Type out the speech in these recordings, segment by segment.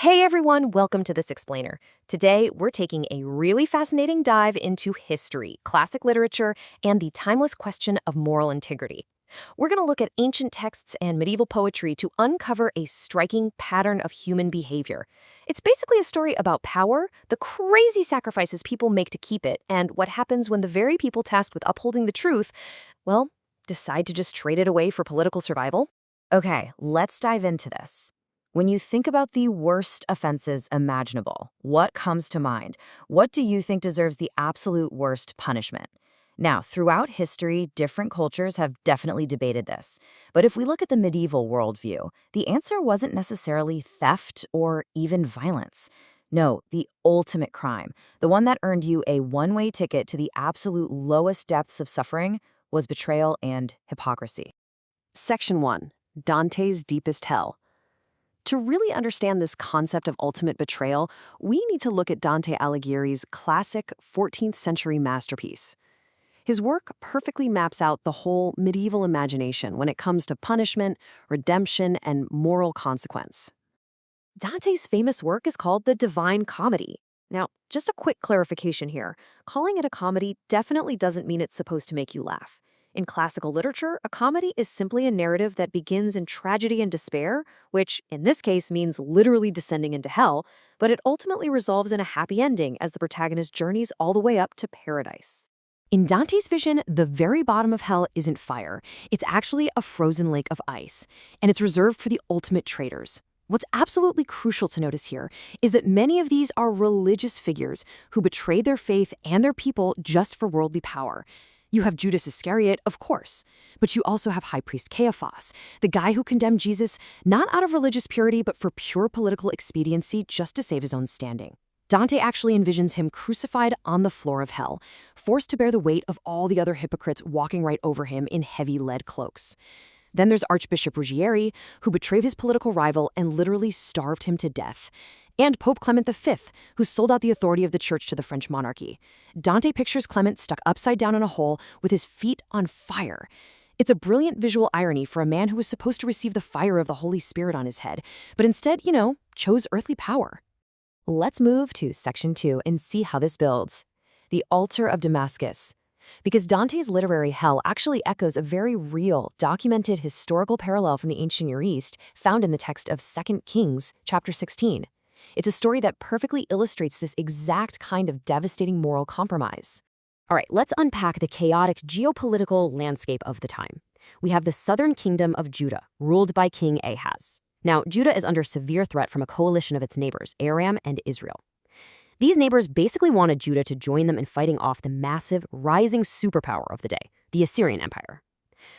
Hey everyone, welcome to This Explainer. Today, we're taking a really fascinating dive into history, classic literature, and the timeless question of moral integrity. We're going to look at ancient texts and medieval poetry to uncover a striking pattern of human behavior. It's basically a story about power, the crazy sacrifices people make to keep it, and what happens when the very people tasked with upholding the truth, well, decide to just trade it away for political survival. Okay, let's dive into this. When you think about the worst offenses imaginable, what comes to mind? What do you think deserves the absolute worst punishment? Now, throughout history, different cultures have definitely debated this. But if we look at the medieval worldview, the answer wasn't necessarily theft or even violence. No, the ultimate crime, the one that earned you a one-way ticket to the absolute lowest depths of suffering, was betrayal and hypocrisy. Section 1. Dante's Deepest Hell. To really understand this concept of ultimate betrayal, we need to look at Dante Alighieri's classic 14th century masterpiece. His work perfectly maps out the whole medieval imagination when it comes to punishment, redemption, and moral consequence. Dante's famous work is called the Divine Comedy. Now, just a quick clarification here. Calling it a comedy definitely doesn't mean it's supposed to make you laugh. In classical literature, a comedy is simply a narrative that begins in tragedy and despair, which in this case means literally descending into hell, but it ultimately resolves in a happy ending as the protagonist journeys all the way up to paradise. In Dante's vision, the very bottom of hell isn't fire. It's actually a frozen lake of ice, and it's reserved for the ultimate traitors. What's absolutely crucial to notice here is that many of these are religious figures who betrayed their faith and their people just for worldly power. You have Judas Iscariot, of course, but you also have High Priest Caiaphas, the guy who condemned Jesus not out of religious purity but for pure political expediency just to save his own standing. Dante actually envisions him crucified on the floor of hell, forced to bear the weight of all the other hypocrites walking right over him in heavy lead cloaks. Then there's Archbishop Ruggieri, who betrayed his political rival and literally starved him to death. And Pope Clement V, who sold out the authority of the church to the French monarchy. Dante pictures Clement stuck upside down in a hole with his feet on fire. It's a brilliant visual irony for a man who was supposed to receive the fire of the Holy Spirit on his head, but instead, chose earthly power. Let's move to Section 2 and see how this builds. The Altar of Damascus. Because Dante's literary hell actually echoes a very real, documented historical parallel from the ancient Near East found in the text of 2 Kings, chapter 16. It's a story that perfectly illustrates this exact kind of devastating moral compromise. All right, let's unpack the chaotic geopolitical landscape of the time. We have the southern kingdom of Judah, ruled by King Ahaz. Now, Judah is under severe threat from a coalition of its neighbors, Aram and Israel. These neighbors basically wanted Judah to join them in fighting off the massive, rising superpower of the day, the Assyrian Empire.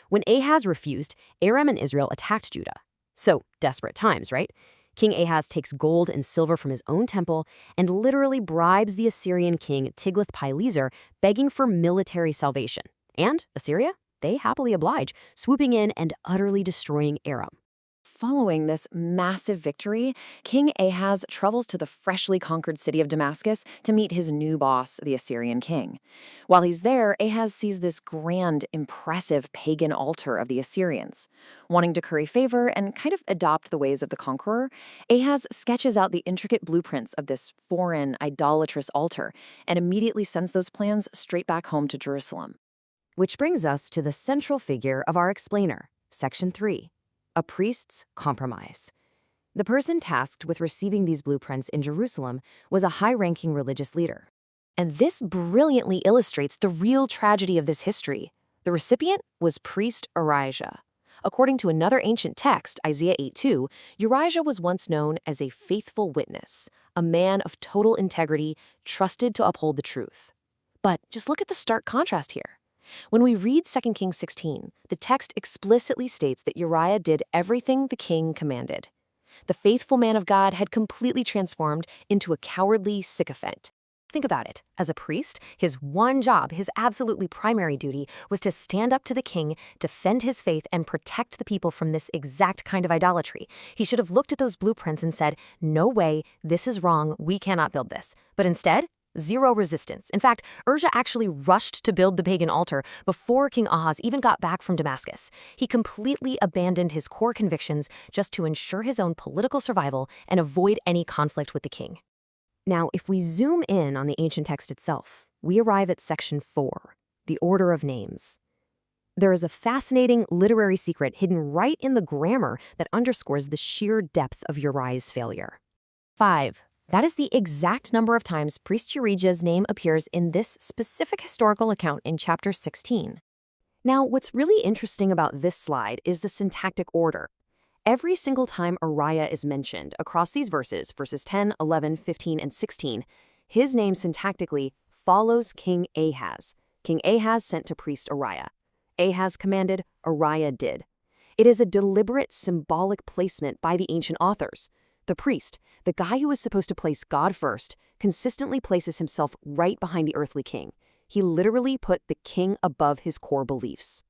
When Ahaz refused, Aram and Israel attacked Judah. So, desperate times, right? King Ahaz takes gold and silver from his own temple and literally bribes the Assyrian king Tiglath-Pileser, begging for military salvation. And Assyria? They happily oblige, swooping in and utterly destroying Aram. Following this massive victory, King Ahaz travels to the freshly conquered city of Damascus to meet his new boss, the Assyrian king. While he's there, Ahaz sees this grand, impressive pagan altar of the Assyrians. Wanting to curry favor and kind of adopt the ways of the conqueror, Ahaz sketches out the intricate blueprints of this foreign, idolatrous altar and immediately sends those plans straight back home to Jerusalem. Which brings us to the central figure of our explainer, Section 3. A priest's compromise. The person tasked with receiving these blueprints in Jerusalem was a high-ranking religious leader. And this brilliantly illustrates the real tragedy of this history. The recipient was priest Urijah. According to another ancient text, Isaiah 8:2, Urijah was once known as a faithful witness, a man of total integrity, trusted to uphold the truth. But just look at the stark contrast here. When we read 2 Kings 16, the text explicitly states that Urijah did everything the king commanded. The faithful man of God had completely transformed into a cowardly sycophant. Think about it. As a priest, his one job, his absolutely primary duty, was to stand up to the king, defend his faith, and protect the people from this exact kind of idolatry. He should have looked at those blueprints and said, "No way, this is wrong, we cannot build this." But instead, Zero resistance. In fact, Urijah actually rushed to build the pagan altar before King Ahaz even got back from Damascus. He completely abandoned his core convictions just to ensure his own political survival and avoid any conflict with the king. Now, if we zoom in on the ancient text itself, we arrive at section 4, the order of names. There is a fascinating literary secret hidden right in the grammar that underscores the sheer depth of Uriah's failure. 5. That is the exact number of times priest Urijah's name appears in this specific historical account in chapter 16. Now, what's really interesting about this slide is the syntactic order. Every single time Urijah is mentioned across these verses 10, 11, 15, and 16, his name syntactically follows King Ahaz. King Ahaz sent to priest Urijah. Ahaz commanded, Urijah did. It is a deliberate symbolic placement by the ancient authors. The priest, the guy who is supposed to place God first, consistently places himself right behind the earthly king. He literally put the king above his core beliefs.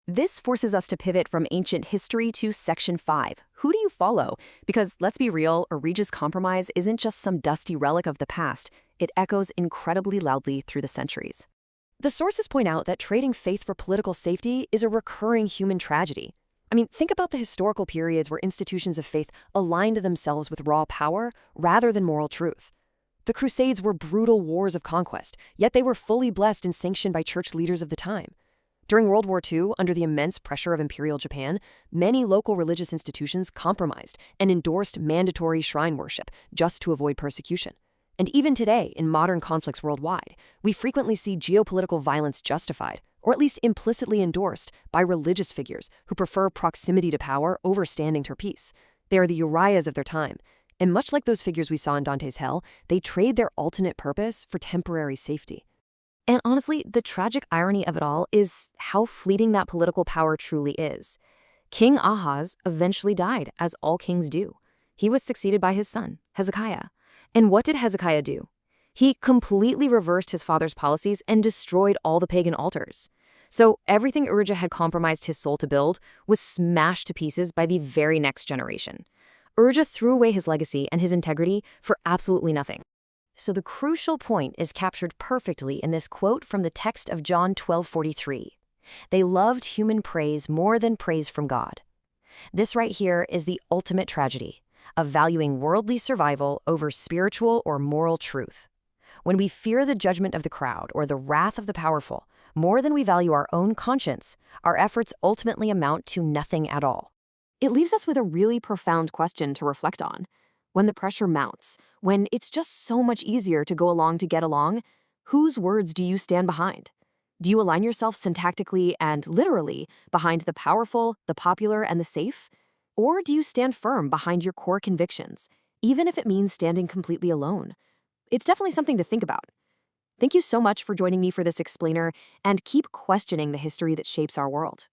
This forces us to pivot from ancient history to section 5. Who do you follow? Because let's be real, Urijah's compromise isn't just some dusty relic of the past. It echoes incredibly loudly through the centuries. The sources point out that trading faith for political safety is a recurring human tragedy. I mean, think about the historical periods where institutions of faith aligned themselves with raw power rather than moral truth. The Crusades were brutal wars of conquest, yet they were fully blessed and sanctioned by church leaders of the time. During World War II, under the immense pressure of Imperial Japan, many local religious institutions compromised and endorsed mandatory shrine worship just to avoid persecution. And even today, in modern conflicts worldwide, we frequently see geopolitical violence justified, or at least implicitly endorsed, by religious figures who prefer proximity to power over standing to peace. They are the Urijahs of their time, and much like those figures we saw in Dante's Hell, they trade their ultimate purpose for temporary safety. And honestly, the tragic irony of it all is how fleeting that political power truly is. King Ahaz eventually died, as all kings do. He was succeeded by his son, Hezekiah. And what did Hezekiah do? He completely reversed his father's policies and destroyed all the pagan altars. So everything Urijah had compromised his soul to build was smashed to pieces by the very next generation. Urijah threw away his legacy and his integrity for absolutely nothing. So the crucial point is captured perfectly in this quote from the text of John 12:43. They loved human praise more than praise from God. This right here is the ultimate tragedy of valuing worldly survival over spiritual or moral truth. When we fear the judgment of the crowd or the wrath of the powerful more than we value our own conscience, our efforts ultimately amount to nothing at all. It leaves us with a really profound question to reflect on. When the pressure mounts, when it's just so much easier to go along to get along, whose words do you stand behind? Do you align yourself syntactically and literally behind the powerful, the popular, and the safe? Or do you stand firm behind your core convictions, even if it means standing completely alone? It's definitely something to think about. Thank you so much for joining me for this explainer, and keep questioning the history that shapes our world.